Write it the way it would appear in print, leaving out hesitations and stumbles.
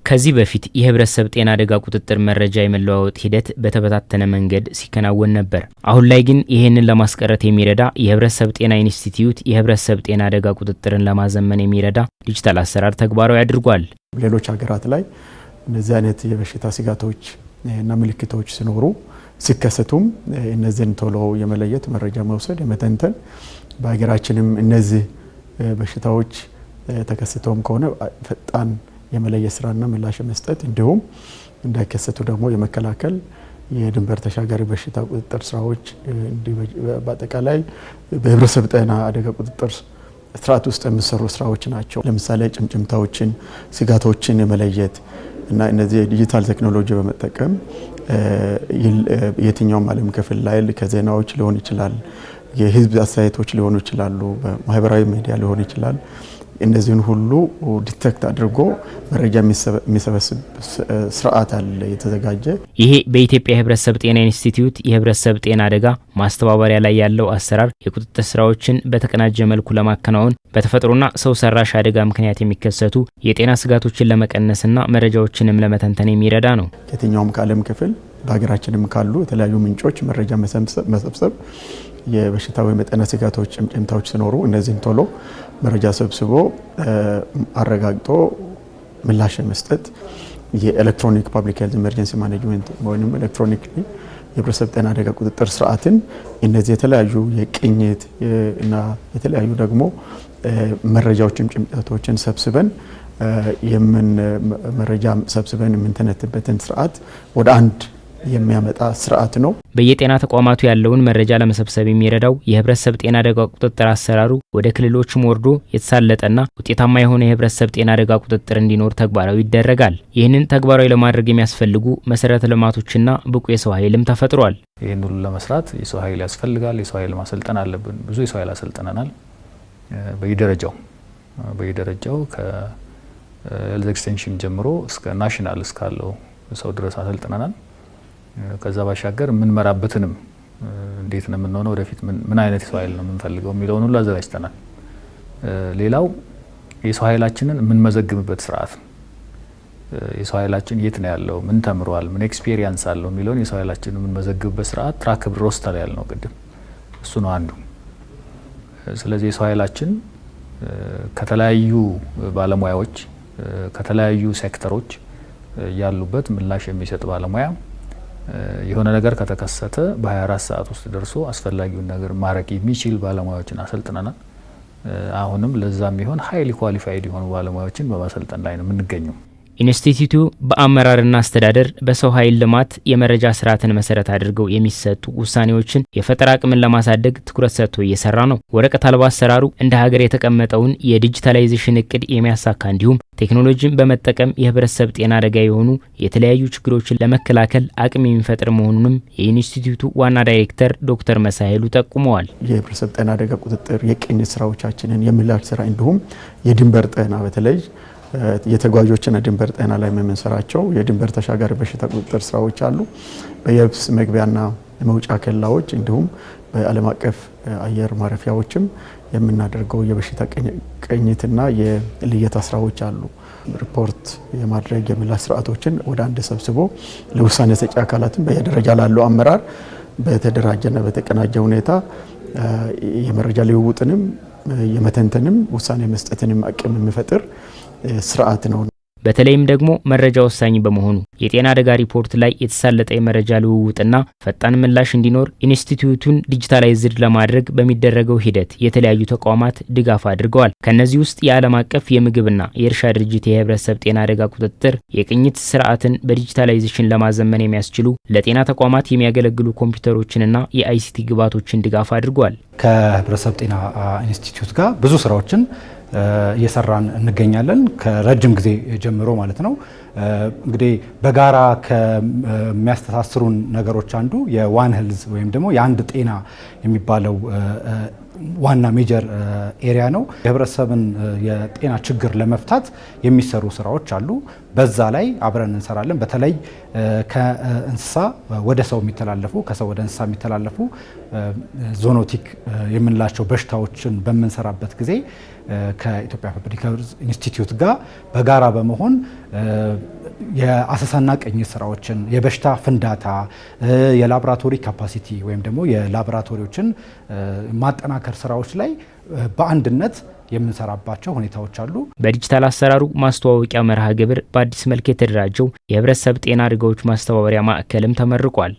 ከዚህ በፊት የህብረተሰብ ጤና አደጋ ቁጥጥር መረጃ የመለዋወጥ ሂደት በተበታተነ መንገድ ሲከናወን ነበር። አሁን ላይ ግን ይህንን ለማስቀረት የሚረዳ የህብረተሰብ ጤና ኢንስቲትዩት የህብረተሰብ ጤና አደጋ ቁጥጥርን ለማዘመን የሚረዳ ዲጂታል አሰራር ተግባራዊ አድርጓል። ሌሎች ሀገራት ላይ እነዚህ አይነት የበሽታ ስጋቶች እና ምልክቶች ሲኖሩ ሲከሰቱም እነዚህን ቶሎ የመለየት መረጃ መውሰድ የመተንተን በሀገራችንም እነዚህ በሽታዎች ተከስተውም ከሆነ ፈጣን የመለየት ስራና ምላሽ መስጠት እንዲሁም እንዳይከሰቱ ደግሞ የመከላከል የድንበር ተሻጋሪ በሽታ ቁጥጥር ስራዎች በአጠቃላይ በህብረተሰብ ጤና አደጋ ቁጥጥር ስርዓት ውስጥ የሚሰሩ ስራዎች ናቸው። ለምሳሌ ጭምጭምታዎችን፣ ስጋቶችን የመለየት እና እነዚህ ዲጂታል ቴክኖሎጂ በመጠቀም የትኛውም ዓለም ክፍል ላይ ከዜናዎች ሊሆን ይችላል፣ የህዝብ አስተያየቶች ሊሆኑ ይችላሉ፣ በማህበራዊ ሚዲያ ሊሆን ይችላል። እነዚህን ሁሉ ዲቴክት አድርጎ መረጃ የሚሰበስብ ስርዓት አለ የተዘጋጀ። ይሄ በኢትዮጵያ የህብረተሰብ ጤና ኢንስቲትዩት የህብረተሰብ ጤና አደጋ ማስተባበሪያ ላይ ያለው አሰራር የቁጥጥር ስራዎችን በተቀናጀ መልኩ ለማከናወን በተፈጥሮና ሰው ሰራሽ አደጋ ምክንያት የሚከሰቱ የጤና ስጋቶችን ለመቀነስና መረጃዎችንም ለመተንተን የሚረዳ ነው። የትኛውም ከዓለም ክፍል በሀገራችንም ካሉ የተለያዩ ምንጮች መረጃ መሰብሰብ የበሽታ ወይም የጤና ስጋቶች ጭምጭምታዎች ሲኖሩ እነዚህን ቶሎ መረጃ ሰብስቦ አረጋግጦ ምላሽ መስጠት የኤሌክትሮኒክ ፐብሊክ ሄልዝ ኢመርጀንሲ ማኔጅመንት ወይም ኤሌክትሮኒክ የህብረተሰብ ጤና አደጋ ቁጥጥር ስርዓትን እነዚህ የተለያዩ የቅኝት እና የተለያዩ ደግሞ መረጃዎችን ጭምጭምታዎችን ሰብስበን መረጃ ሰብስበን የምንተነትበትን ስርዓት ወደ አንድ የሚያመጣ ስርዓት ነው። በየጤና ተቋማቱ ያለውን መረጃ ለመሰብሰብ የሚረዳው የህብረተሰብ ጤና አደጋ ቁጥጥር አሰራሩ ወደ ክልሎችም ወርዶ የተሳለጠና ውጤታማ የሆነ የህብረተሰብ ጤና አደጋ ቁጥጥር እንዲኖር ተግባራዊ ይደረጋል። ይህንን ተግባራዊ ለማድረግ የሚያስፈልጉ መሰረተ ልማቶችና ብቁ የሰው ኃይልም ተፈጥሯል። ይህን ሁሉ ለመስራት የሰው ኃይል ያስፈልጋል። የሰው ኃይል ማሰልጠን አለብን። ብዙ የሰው ኃይል አሰልጥነናል። በየደረጃው ከሄልዝ ኤክስቴንሽን ጀምሮ እስከ ናሽናል እስካለው ሰው ድረስ አሰልጥነናል። ከዛ ባሻገር የምንመራበትንም እንዴት ነው የምንሆነው፣ ወደፊት ምን አይነት የሰው ኃይል ነው የምንፈልገው የሚለውን ሁሉ አዘጋጅተናል። ሌላው የሰው ኃይላችንን የምንመዘግብበት ስርዓት ነው። የሰው ኃይላችን የት ነው ያለው፣ ምን ተምሯል፣ ምን ኤክስፒሪየንስ አለው የሚለውን የሰው ኃይላችንን የምንመዘግብበት ስርዓት ትራክድ ሮስተር ያልነው ቅድም እሱ ነው አንዱ። ስለዚህ የሰው ኃይላችን ከተለያዩ ባለሙያዎች ከተለያዩ ሴክተሮች ያሉበት ምላሽ የሚሰጥ ባለሙያ የሆነ ነገር ከተከሰተ በ24 ሰዓት ውስጥ ደርሶ አስፈላጊውን ነገር ማድረግ የሚችል ባለሙያዎችን አሰልጥነናል። አሁንም ለዛም ይሆን ሃይሊ ኳሊፋይድ የሆኑ ባለሙያዎችን በማሰልጠን ላይ ነው የምንገኘው። ኢንስቲትዩቱ በአመራርና አስተዳደር በሰው ኃይል ልማት የመረጃ ስርዓትን መሰረት አድርገው የሚሰጡ ውሳኔዎችን የፈጠራ አቅምን ለማሳደግ ትኩረት ሰጥቶ እየሰራ ነው። ወረቀት አልባ አሰራሩ እንደ ሀገር የተቀመጠውን የዲጂታላይዜሽን እቅድ የሚያሳካ እንዲሁም ቴክኖሎጂን በመጠቀም የህብረተሰብ ጤና አደጋ የሆኑ የተለያዩ ችግሮችን ለመከላከል አቅም የሚፈጥር መሆኑንም የኢንስቲትዩቱ ዋና ዳይሬክተር ዶክተር መሳይሉ ጠቁመዋል። የህብረተሰብ ጤና አደጋ ቁጥጥር የቅኝት ስራዎቻችንን የምላሽ ስራ እንዲሁም የድንበር ጤና በተለይ የተጓዦችና ድንበር ጤና ላይ የምንሰራቸው የድንበር ተሻጋሪ በሽታ ቁጥጥር ስራዎች አሉ። በየብስ መግቢያና መውጫ ኬላዎች እንዲሁም በዓለም አቀፍ አየር ማረፊያዎችም የምናደርገው የበሽታ ቅኝትና የልየታ ስራዎች አሉ። ሪፖርት የማድረግ የምላሽ ስርዓቶችን ወደ አንድ ሰብስቦ ለውሳኔ ሰጪ አካላትን በየደረጃ ላለው አመራር በተደራጀና በተቀናጀ ሁኔታ የመረጃ ልውውጥንም የመተንተንም ውሳኔ መስጠትንም አቅም የሚፈጥር ስርዓት ነው። በተለይም ደግሞ መረጃ ወሳኝ በመሆኑ የጤና አደጋ ሪፖርት ላይ የተሳለጠ የመረጃ ልውውጥና ፈጣን ምላሽ እንዲኖር ኢንስቲትዩቱን ዲጂታላይዝድ ለማድረግ በሚደረገው ሂደት የተለያዩ ተቋማት ድጋፍ አድርገዋል። ከነዚህ ውስጥ የዓለም አቀፍ የምግብና የእርሻ ድርጅት የህብረተሰብ ጤና አደጋ ቁጥጥር የቅኝት ስርዓትን በዲጂታላይዜሽን ለማዘመን የሚያስችሉ ለጤና ተቋማት የሚያገለግሉ ኮምፒውተሮችንና የአይሲቲ ግብዓቶችን ድጋፍ አድርጓል። ከህብረተሰብ ጤና ኢንስቲትዩት ጋር ብዙ ስራዎችን እየሰራን እንገኛለን ከረጅም ጊዜ ጀምሮ ማለት ነው። እንግዲህ በጋራ ከሚያስተሳስሩን ነገሮች አንዱ የዋን ሄልዝ ወይም ደግሞ የአንድ ጤና የሚባለው ዋና ሜጀር ኤሪያ ነው። የህብረተሰብን የጤና ችግር ለመፍታት የሚሰሩ ስራዎች አሉ። በዛ ላይ አብረን እንሰራለን። በተለይ ከእንስሳ ወደ ሰው የሚተላለፉ ከሰው ወደ እንስሳ የሚተላለፉ ዞኖቲክ የምንላቸው በሽታዎችን በምንሰራበት ጊዜ ከኢትዮጵያ ፐብሊክ ሄልዝ ኢንስቲትዩት ጋር በጋራ በመሆን የአሰሳና ቅኝት ስራዎችን፣ የበሽታ ፍንዳታ፣ የላቦራቶሪ ካፓሲቲ ወይም ደግሞ የላቦራቶሪዎችን ማጠናከር ስራዎች ላይ በአንድነት የምንሰራባቸው ሁኔታዎች አሉ። በዲጂታል አሰራሩ ማስተዋወቂያ መርሃ ግብር በአዲስ መልክ የተደራጀው የህብረተሰብ ጤና አደጋዎች ማስተባበሪያ ማዕከልም ተመርቋል።